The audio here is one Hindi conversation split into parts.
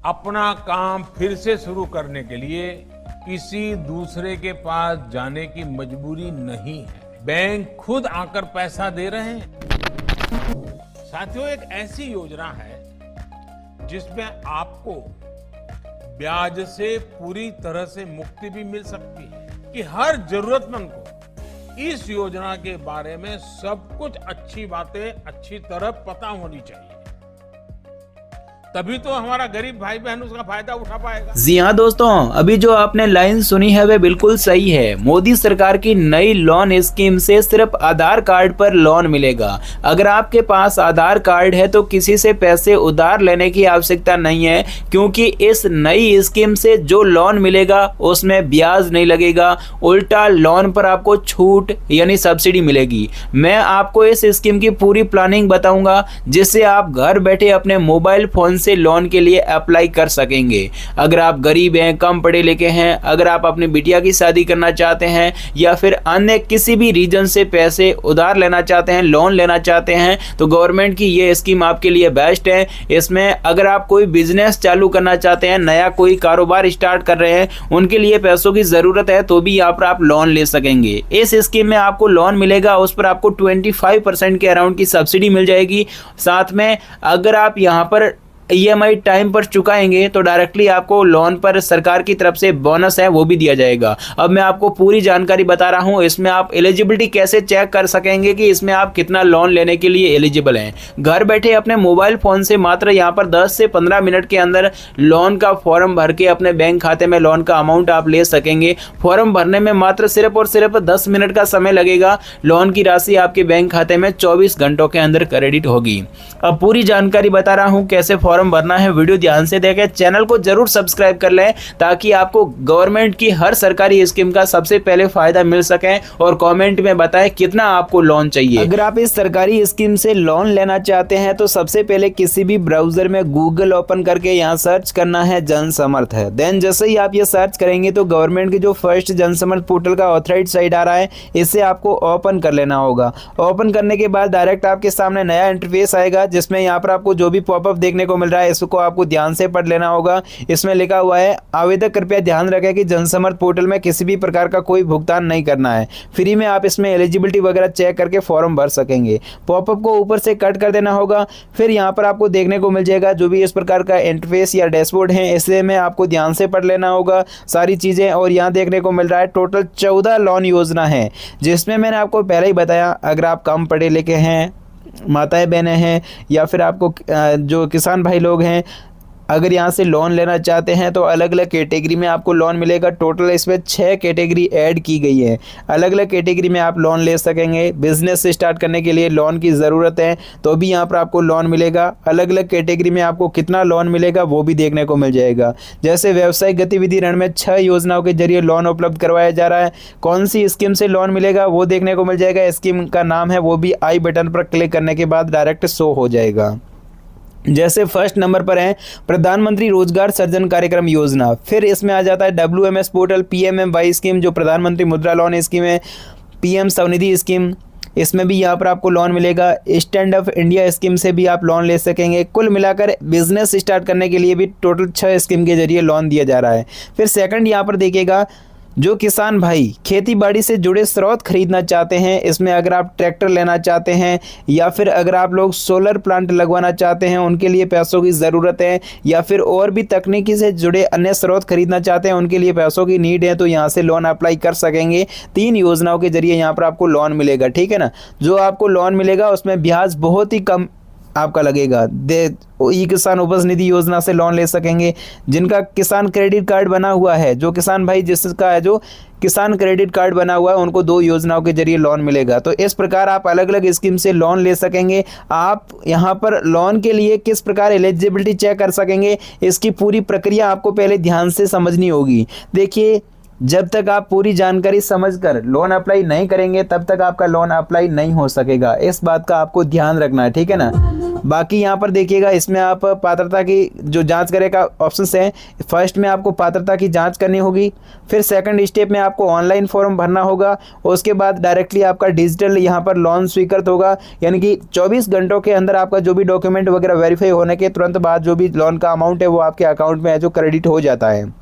अपना काम फिर से शुरू करने के लिए किसी दूसरे के पास जाने की मजबूरी नहीं है। बैंक खुद आकर पैसा दे रहे हैं। साथियों, एक ऐसी योजना है जिसमें आपको ब्याज से पूरी तरह से मुक्ति भी मिल सकती है कि हर जरूरतमंद को इस योजना के बारे में सब कुछ अच्छी बातें अच्छी तरह पता होनी चाहिए, तभी तो हमारा गरीब भाई बहन उसका फायदा उठा पाएगा। जी हाँ दोस्तों, अभी जो आपने लाइन सुनी है वह बिल्कुल सही है। मोदी सरकार की नई लोन स्कीम से सिर्फ आधार कार्ड पर लोन मिलेगा। अगर आपके पास आधार कार्ड है तो किसी से पैसे उधार लेने की आवश्यकता नहीं है, क्योंकि इस नई स्कीम से जो लोन मिलेगा उसमें ब्याज नहीं लगेगा, उल्टा लोन पर आपको छूट यानी सब्सिडी मिलेगी। मैं आपको इस स्कीम की पूरी प्लानिंग बताऊंगा, जिससे आप घर बैठे अपने मोबाइल फोन से लोन के लिए अप्लाई कर सकेंगे। अगर आप गरीब हैं, कम पढ़े लिखे हैं, अगर आप अपनी बिटिया की शादी करना चाहते हैं या फिर अन्य किसी भी रीजन से पैसे उधार लेना चाहते हैं, लोन लेना चाहते हैं, तो गवर्नमेंट की ये स्कीम आपके लिए बेस्ट है। इसमें अगर आप कोई बिजनेस चालू करना चाहते हैं, नया कोई कारोबार स्टार्ट कर रहे हैं, उनके लिए पैसों की जरूरत है, तो भी यहाँ पर आप लोन ले सकेंगे। इस स्कीम में आपको लोन मिलेगा, उस पर आपको 25% के अराउंड की सब्सिडी मिल जाएगी। साथ में अगर आप यहाँ पर EMI टाइम पर चुकाएंगे तो डायरेक्टली आपको लोन पर सरकार की तरफ से बोनस है वो भी दिया जाएगा। अब मैं आपको पूरी जानकारी बता रहा हूं, इसमें आप एलिजिबिलिटी कैसे चेक कर सकेंगे कि इसमें आप कितना लोन लेने के लिए एलिजिबल हैं। घर बैठे अपने मोबाइल फोन से मात्र यहां पर 10 से 15 मिनट के अंदर लोन का फॉर्म भर के अपने बैंक खाते में लोन का अमाउंट आप ले सकेंगे। फॉर्म भरने में मात्र सिर्फ और सिर्फ 10 मिनट का समय लगेगा। लोन की राशि आपके बैंक खाते में 24 घंटों के अंदर क्रेडिट होगी। अब पूरी जानकारी बता रहा हूं कैसे फॉर्म भरना है। वीडियो ध्यान से देखें, चैनल को जरूर सब्सक्राइब कर लें ताकि आपको गवर्नमेंट की हर सरकारी स्कीम का सबसे पहले फायदा मिल सके, और कमेंट में बताएं कितना आपको लोन चाहिए। अगर आप इस सरकारी स्कीम से लोन लेना चाहते हैं तो सबसे पहले किसी भी ब्राउजर में गूगल ओपन करके यहाँ सर्च करना है जन समर्थ है। देन जैसे ही आप ये सर्च करेंगे तो गवर्नमेंट की जो फर्स्ट जन समर्थ पोर्टल का ऑथराइज्ड साइट आ रहा है, इसे आपको ओपन कर लेना होगा। ओपन करने के बाद डायरेक्ट आपके सामने नया इंटरफेस आएगा, जिसमें यहाँ पर आपको जो भी पॉपअप देखने को मिल रहा है इसको आपको ध्यान से पढ़ लेना होगा। इसमें लिखा हुआ है, आवेदक कृपया ध्यान रखें कि जनसमर्थ पोर्टल में किसी भी प्रकार का कोई भुगतान नहीं करना है। फ्री में आप इसमें एलिजिबिलिटी वगैरह चेक करके फॉर्म भर सकेंगे। पॉपअप को ऊपर से कट कर देना होगा। फिर यहाँ पर आपको देखने को मिल जाएगा जो भी इस प्रकार का इंटरफेस या डैशबोर्ड है, इसे में आपको ध्यान से पढ़ लेना होगा सारी चीज़ें। और यहाँ देखने को मिल रहा है टोटल 14 लोन योजना है, जिसमें मैंने आपको पहले ही बताया, अगर आप कम पढ़े लिखे हैं, माताएं बहनें हैं, या फिर आपको जो किसान भाई लोग हैं, अगर यहाँ से लोन लेना चाहते हैं तो अलग अलग कैटेगरी में आपको लोन मिलेगा। टोटल इसमें 6 कैटेगरी ऐड की गई है। अलग अलग कैटेगरी में आप लोन ले सकेंगे। बिजनेस स्टार्ट करने के लिए लोन की ज़रूरत है तो भी यहाँ पर आपको लोन मिलेगा। अलग अलग कैटेगरी में आपको कितना लोन मिलेगा वो भी देखने को मिल जाएगा। जैसे व्यवसायिक गतिविधि ऋण में 6 योजनाओं के जरिए लोन उपलब्ध करवाया जा रहा है। कौन सी स्कीम से लोन मिलेगा वो देखने को मिल जाएगा। स्कीम का नाम है वो भी आई बटन पर क्लिक करने के बाद डायरेक्ट शो हो जाएगा। जैसे फर्स्ट नंबर पर है प्रधानमंत्री रोजगार सृजन कार्यक्रम योजना। फिर इसमें आ जाता है WMS पोर्टल, PMMY स्कीम जो प्रधानमंत्री मुद्रा लोन स्कीम है, PM स्वनिधि स्कीम, इसमें भी यहाँ पर आपको लोन मिलेगा। स्टैंड अप इंडिया स्कीम से भी आप लोन ले सकेंगे। कुल मिलाकर बिजनेस स्टार्ट करने के लिए भी टोटल 6 स्कीम के जरिए लोन दिया जा रहा है। फिर सेकंड यहाँ पर देखिएगा, जो किसान भाई खेती बाड़ी से जुड़े स्रोत खरीदना चाहते हैं, इसमें अगर आप ट्रैक्टर लेना चाहते हैं या फिर अगर आप लोग सोलर प्लांट लगवाना चाहते हैं, उनके लिए पैसों की ज़रूरत है, या फिर और भी तकनीकी से जुड़े अन्य स्रोत खरीदना चाहते हैं, उनके लिए पैसों की नीड है, तो यहाँ से लोन अप्लाई कर सकेंगे। 3 योजनाओं के जरिए यहाँ पर आपको लोन मिलेगा। ठीक है ना। जो आपको लोन मिलेगा उसमें ब्याज बहुत ही कम आपका लगेगा। ई किसान उपज निधि योजना से लोन ले सकेंगे। जिनका किसान क्रेडिट कार्ड बना हुआ है, जो किसान भाई जिसका है जो किसान क्रेडिट कार्ड बना हुआ है, उनको 2 योजनाओं के जरिए लोन मिलेगा। तो इस प्रकार आप अलग अलग स्कीम से लोन ले सकेंगे। आप यहाँ पर लोन के लिए किस प्रकार एलिजिबिलिटी चेक कर सकेंगे, इसकी पूरी प्रक्रिया आपको पहले ध्यान से समझनी होगी। देखिए, जब तक आप पूरी जानकारी समझकर लोन अप्लाई नहीं करेंगे तब तक आपका लोन अप्लाई नहीं हो सकेगा। इस बात का आपको ध्यान रखना है। ठीक है ना। बाकी यहाँ पर देखिएगा, इसमें आप पात्रता की जो जांच करेगा ऑप्शंस हैं। फर्स्ट में आपको पात्रता की जांच करनी होगी, फिर सेकंड स्टेप में आपको ऑनलाइन फॉर्म भरना होगा, और उसके बाद डायरेक्टली आपका डिजिटल यहाँ पर लोन स्वीकृत होगा, यानी कि 24 घंटों के अंदर आपका जो भी डॉक्यूमेंट वगैरह वेरीफाई होने के तुरंत बाद जो भी लोन का अमाउंट है वो आपके अकाउंट में है जो क्रेडिट हो जाता है।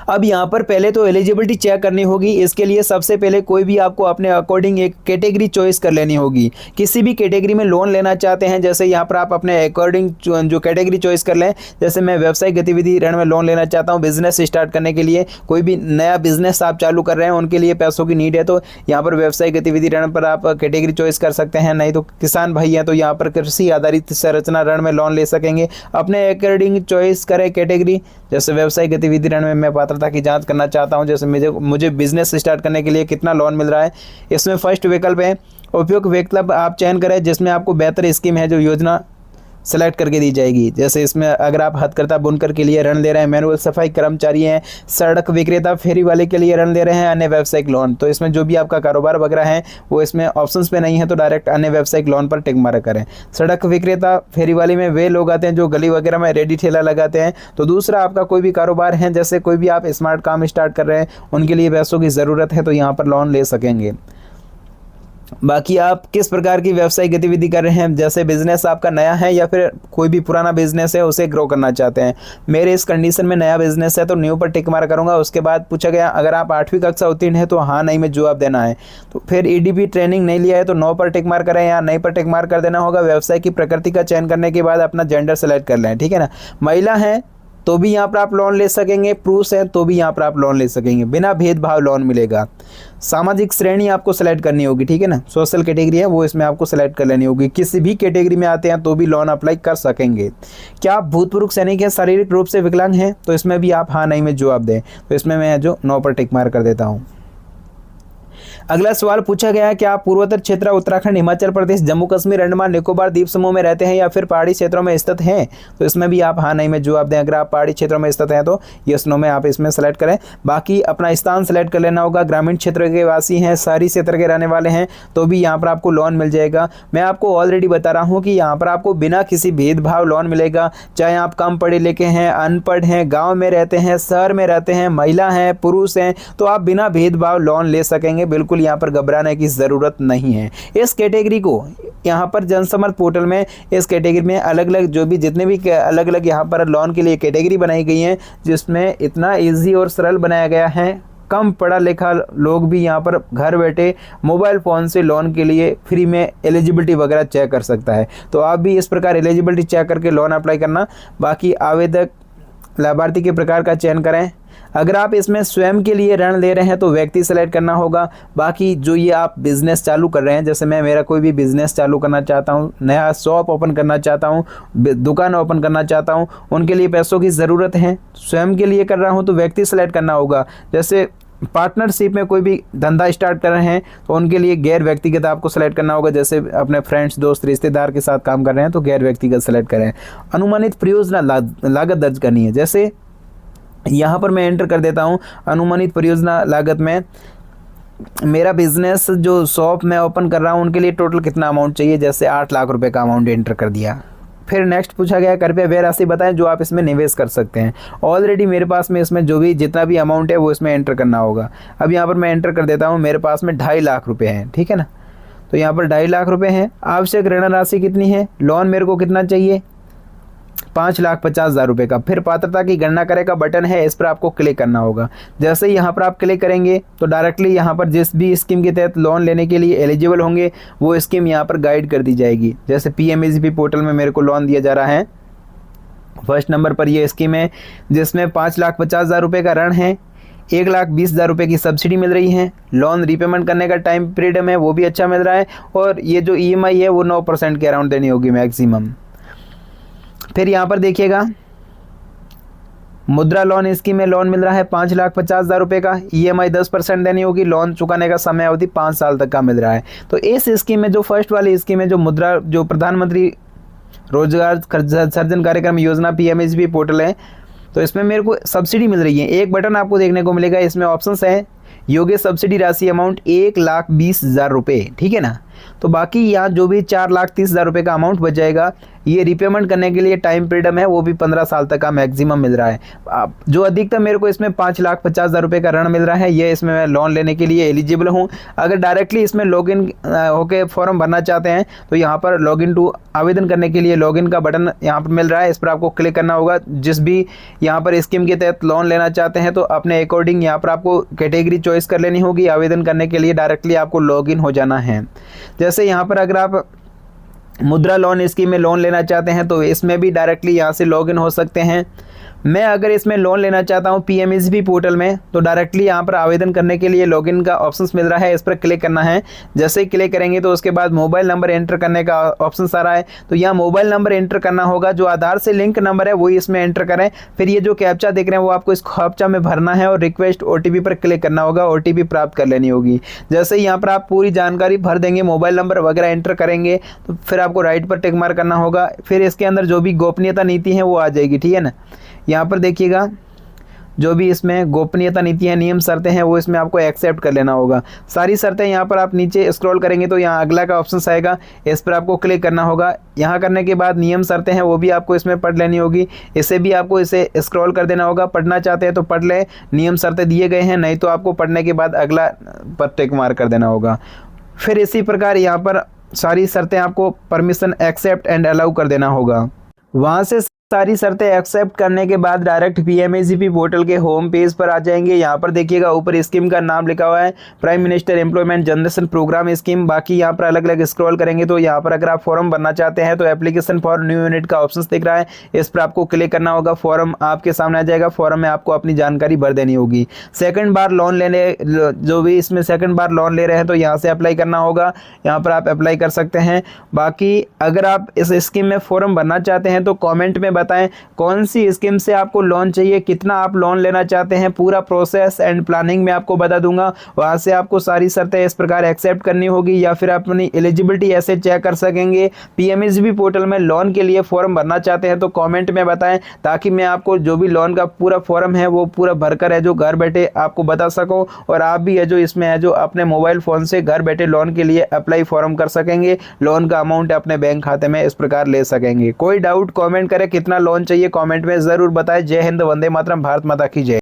अब यहाँ पर पहले तो एलिजिबिलिटी चेक करनी होगी। इसके लिए सबसे पहले कोई भी आपको अपने अकॉर्डिंग एक कैटेगरी चॉइस कर लेनी होगी। किसी भी कैटेगरी में लोन लेना चाहते हैं, जैसे यहाँ पर आप अपने अकॉर्डिंग जो कैटेगरी चॉइस कर लें। जैसे मैं व्यवसायिक गतिविधि ऋण में लोन लेना चाहता हूँ बिजनेस स्टार्ट करने के लिए, कोई भी नया बिजनेस आप चालू कर रहे हैं उनके लिए पैसों की नीड है, तो यहाँ पर व्यवसायिक गतिविधि ऋण पर आप कैटेगरी चॉइस कर सकते हैं। नहीं तो किसान भाई हैं तो यहाँ पर कृषि आधारित संरचना ऋण में लोन ले सकेंगे। अपने अकॉर्डिंग चॉइस करें कैटेगरी। जैसे व्यवसायिक गतिविधि ऋण में मैं पात्रता की जांच करना चाहता हूं, जैसे मुझे बिजनेस स्टार्ट करने के लिए कितना लोन मिल रहा है। इसमें फर्स्ट विकल्प है उपयुक्त विकल्प आप चयन करें जिसमें आपको बेहतर स्कीम है जो योजना सेलेक्ट करके दी जाएगी। जैसे इसमें अगर आप हथकरघा बुनकर के लिए ऋण ले रहे हैं, मैनुअल सफाई कर्मचारी हैं, सड़क विक्रेता फेरी वाले के लिए ऋण ले रहे हैं, अन्य व्यावसायिक लोन, तो इसमें जो भी आपका कारोबार वगैरह है वो इसमें ऑप्शंस पे नहीं है, तो डायरेक्ट अन्य व्यावसायिक लोन पर टिक मार्क करें। सड़क विक्रेता फेरी वाले में वे लोग आते हैं जो गली वगैरह में रेडी ठेला लगाते हैं। तो दूसरा आपका कोई भी कारोबार है, जैसे कोई भी आप स्मार्ट काम स्टार्ट कर रहे हैं, उनके लिए पैसों की ज़रूरत है तो यहाँ पर लोन ले सकेंगे। बाकी आप किस प्रकार की व्यवसायिक गतिविधि कर रहे हैं, जैसे बिजनेस आपका नया है या फिर कोई भी पुराना बिजनेस है उसे ग्रो करना चाहते हैं। मेरे इस कंडीशन में नया बिजनेस है तो न्यू पर टिक मार्क करूंगा। उसके बाद पूछा गया अगर आप 8वीं कक्षा उत्तीर्ण है तो हाँ नहीं में जवाब देना है। तो फिर ईडीपी ट्रेनिंग नहीं लिया है तो नो पर टिक मार्क करें या नहीं पर टिक मार्क कर देना होगा। व्यवसाय की प्रकृति का चयन करने के बाद अपना जेंडर सेलेक्ट कर लें, ठीक है ना। महिला है तो भी यहाँ पर आप लोन ले सकेंगे, पुरुष हैं तो भी यहाँ पर आप लोन ले सकेंगे, बिना भेदभाव लोन मिलेगा। सामाजिक श्रेणी आपको सेलेक्ट करनी होगी, ठीक है ना, सोशल कैटेगरी है वो इसमें आपको सेलेक्ट कर लेनी होगी। किसी भी कैटेगरी में आते हैं तो भी लोन अप्लाई कर सकेंगे। क्या आप भूतपूर्व सैनिक हैं, शारीरिक रूप से विकलांग हैं, तो इसमें भी आप हाँ नहीं में जवाब दें। तो इसमें मैं जो नो पर टिक मार्क कर देता हूँ। अगला सवाल पूछा गया है कि आप पूर्वोत्तर क्षेत्र उत्तराखंड, हिमाचल प्रदेश, जम्मू कश्मीर, अंडमान निकोबार द्वीप समूह में रहते हैं या फिर पहाड़ी क्षेत्रों में स्थित हैं, तो इसमें भी आप हाँ नहीं में जवाब दें। अगर आप पहाड़ी क्षेत्रों में स्थित हैं तो यस नो में आप इसमें सेलेक्ट करें। बाकी अपना स्थान सेलेक्ट कर लेना होगा। ग्रामीण क्षेत्र के वासी हैं, शहरी क्षेत्र के रहने वाले हैं तो भी यहाँ पर आपको लोन मिल जाएगा। मैं आपको ऑलरेडी बता रहा हूँ कि यहाँ पर आपको बिना किसी भेदभाव लोन मिलेगा। चाहे आप कम पढ़े लिखे हैं, अनपढ़ हैं, गाँव में रहते हैं, शहर में रहते हैं, महिला हैं, पुरुष हैं, तो आप बिना भेदभाव लोन ले सकेंगे। बिल्कुल यहाँ पर घबराने की ज़रूरत नहीं है। इस कैटेगरी को यहाँ पर जनसमर्थ पोर्टल में इस कैटेगरी में अलग अलग जो भी जितने भी अलग अलग यहाँ पर लोन के लिए कैटेगरी बनाई गई हैं, जिसमें इतना इजी और सरल बनाया गया है। कम पढ़ा लिखा लोग भी यहाँ पर घर बैठे मोबाइल फ़ोन से लोन के लिए फ्री में एलिजिबिलिटी वगैरह चेक कर सकता है। तो आप भी इस प्रकार एलिजिबिलिटी चेक करके लोन अप्लाई करना। बाकी आवेदक लाभार्थी के प्रकार का चयन करें। अगर आप इसमें स्वयं के लिए ऋण ले रहे हैं तो व्यक्ति सेलेक्ट करना होगा। बाकी जो ये आप बिज़नेस चालू कर रहे हैं, जैसे मैं मेरा कोई भी बिज़नेस चालू करना चाहता हूँ, नया शॉप ओपन करना चाहता हूँ, दुकान ओपन करना चाहता हूँ, उनके लिए पैसों की ज़रूरत है, स्वयं के लिए कर रहा हूँ तो व्यक्ति सेलेक्ट करना होगा। जैसे पार्टनरशिप में कोई भी धंधा स्टार्ट कर रहे हैं तो उनके लिए गैर व्यक्तिगत आपको सेलेक्ट करना होगा। जैसे अपने फ्रेंड्स, दोस्त, रिश्तेदार के साथ काम कर रहे हैं तो गैर व्यक्तिगत सेलेक्ट करें। अनुमानित परियोजना लागत दर्ज करनी है। जैसे यहाँ पर मैं एंटर कर देता हूँ अनुमानित परियोजना लागत में मेरा बिजनेस जो शॉप मैं ओपन कर रहा हूँ उनके लिए टोटल कितना अमाउंट चाहिए। जैसे 8 लाख रुपए का अमाउंट एंटर कर दिया। फिर नेक्स्ट पूछा गया कृपया वह राशि बताएं जो आप इसमें निवेश कर सकते हैं। ऑलरेडी मेरे पास में इसमें जो भी जितना भी अमाउंट है वो इसमें एंटर करना होगा। अब यहाँ पर मैं एंटर कर देता हूँ, मेरे पास में 2.5 लाख रुपए हैं, ठीक है ना। तो यहाँ पर 2.5 लाख रुपए हैं। आवश्यक ऋण राशि कितनी है, लोन मेरे को कितना चाहिए, 5,50,000 रुपये का। फिर पात्रता की गणना करें का बटन है, इस पर आपको क्लिक करना होगा। जैसे ही यहाँ पर आप क्लिक करेंगे तो डायरेक्टली यहाँ पर जिस भी स्कीम के तहत लोन लेने के लिए एलिजिबल होंगे वो स्कीम यहाँ पर गाइड कर दी जाएगी। जैसे PMAGP पोर्टल में मेरे को लोन दिया जा रहा है। फर्स्ट नंबर पर ये स्कीम है जिसमें 5,50,000 रुपये का ऋण है, 1,20,000 रुपये की सब्सिडी मिल रही है। लोन रीपेमेंट करने का टाइम पीरियड में वो भी अच्छा मिल रहा है और ये जो EMI है वो 9% के अराउंड देनी होगी मैक्सिमम। फिर यहाँ पर देखिएगा मुद्रा लोन स्कीम में लोन मिल रहा है 5,50,000 रुपये का, EMI 10% देनी होगी। लोन चुकाने का समय अवधि 5 साल तक का मिल रहा है। तो इस स्कीम में जो फर्स्ट वाली स्कीम है, जो मुद्रा जो प्रधानमंत्री रोजगार सृजन कार्यक्रम योजना PMAGP पोर्टल है, तो इसमें मेरे को सब्सिडी मिल रही है। एक बटन आपको देखने को मिलेगा, इसमें ऑप्शंस हैं। योग्य सब्सिडी राशि अमाउंट 1,20,000 रुपये, ठीक है ना। तो बाकी यहाँ जो भी 4,30,000 रुपये का अमाउंट बच जाएगा, ये रिपेमेंट करने के लिए टाइम पीरियड है वो भी 15 साल तक का मैक्सिमम मिल रहा है। जो अधिकतम मेरे को इसमें 5,50,000 रुपये का ऋण मिल रहा है, ये इसमें मैं लोन लेने के लिए एलिजिबल हूँ। अगर डायरेक्टली इसमें लॉगिन होके फॉर्म भरना चाहते हैं तो यहाँ पर लॉगिन टू आवेदन करने के लिए लॉगिन का बटन यहाँ पर मिल रहा है, इस पर आपको क्लिक करना होगा। जिस भी यहाँ पर स्कीम के तहत लोन लेना चाहते हैं तो अपने अकॉर्डिंग यहाँ पर आपको कैटेगरी चॉइस कर लेनी होगी। आवेदन करने के लिए डायरेक्टली आपको लॉगिन हो जाना है। जैसे यहाँ पर अगर आप मुद्रा लोन स्कीम में लोन लेना चाहते हैं तो इसमें भी डायरेक्टली यहाँ से लॉगिन हो सकते हैं। मैं अगर इसमें लोन लेना चाहता हूँ पीएमएसबी पोर्टल में तो डायरेक्टली यहाँ पर आवेदन करने के लिए लॉगिन का ऑप्शंस मिल रहा है, इस पर क्लिक करना है। जैसे ही क्लिक करेंगे तो उसके बाद मोबाइल नंबर एंटर करने का ऑप्शन आ रहा है, तो यहाँ मोबाइल नंबर एंटर करना होगा। जो आधार से लिंक नंबर है वही इसमें एंटर करें। फिर ये जो कैप्चा देख रहे हैं वो आपको इस कैप्चा में भरना है और रिक्वेस्ट ओटीपी पर क्लिक करना होगा, ओटीपी प्राप्त कर लेनी होगी। जैसे ही यहाँ पर आप पूरी जानकारी भर देंगे, मोबाइल नंबर वगैरह एंटर करेंगे तो फिर आपको राइट पर टिक मार्क करना होगा। फिर इसके अंदर जो भी गोपनीयता नीति है वो आ जाएगी, ठीक है ना। यहाँ पर देखिएगा जो भी इसमें गोपनीयता नीति है, नियम शर्तें हैं वो इसमें आपको एक्सेप्ट कर लेना होगा। सारी शर्तें यहाँ पर आप नीचे स्क्रॉल करेंगे तो यहाँ अगला का ऑप्शन आएगा, इस पर आपको क्लिक करना होगा। यहाँ करने के बाद नियम शर्तें हैं वो भी आपको इसमें पढ़ लेनी होगी, इसे भी आपको इसे स्क्रॉल कर देना होगा। पढ़ना चाहते हैं तो पढ़ लें, नियम शर्तें दिए गए हैं, नहीं तो आपको पढ़ने के बाद अगला पर टिक मार्क कर देना होगा। फिर इसी प्रकार यहाँ पर सारी शर्तें आपको परमिशन एक्सेप्ट एंड अलाउ कर देना होगा। वहाँ से सारी शर्तें एक्सेप्ट करने के बाद डायरेक्ट पीएमएसबी पोर्टल के होम पेज पर आ जाएंगे। यहाँ पर देखिएगा ऊपर स्कीम का नाम लिखा हुआ है, prime minister employment generation programme scheme. बाकी यहाँ पर अलग अलग स्क्रॉल करेंगे तो यहाँ पर अगर आप फॉर्म भरना चाहते हैं तो एप्लीकेशन फॉर न्यू यूनिट का ऑप्शन दिख रहा है, इस पर आपको क्लिक करना होगा। फॉर्म आपके सामने आ जाएगा, फॉर्म में आपको अपनी जानकारी भर देनी होगी। सेकंड बार लोन लेने, जो भी इसमें सेकंड बार लोन ले रहे हैं तो यहाँ से अप्लाई करना होगा, यहाँ पर आप अप्लाई कर सकते हैं। बाकी अगर आप इस स्कीम में फॉर्म भरना चाहते हैं तो कॉमेंट में बताएं कौन सी स्कीम से आपको लोन चाहिए, कितना आप लोन लेना चाहते हैं, पूरा प्रोसेस एंड प्लानिंग मैं आपको बता दूंगा। वहां से आपको सारी शर्तें इस प्रकार एक्सेप्ट करनी होगी या फिर अपनी एलिजिबिलिटी ऐसे चेक कर सकेंगे। पीएमएसबी पोर्टल में लोन के लिए फॉर्म भरना चाहते हैं तो कमेंट में बताएं, ताकि मैं आपको जो भी लोन का पूरा फॉर्म है वो पूरा भरकर है जो घर बैठे आपको बता सकूं, और आप भी है जो इसमें है जो अपने मोबाइल फ़ोन से घर बैठे लोन के लिए अप्लाई फॉर्म कर सकेंगे, लोन का अमाउंट अपने बैंक खाते में इस प्रकार ले सकेंगे। कोई डाउट कमेंट करें, कितना लोन चाहिए कमेंट में ज़रूर बताएं। जय हिंद, वंदे मातरम, भारत माता की जय।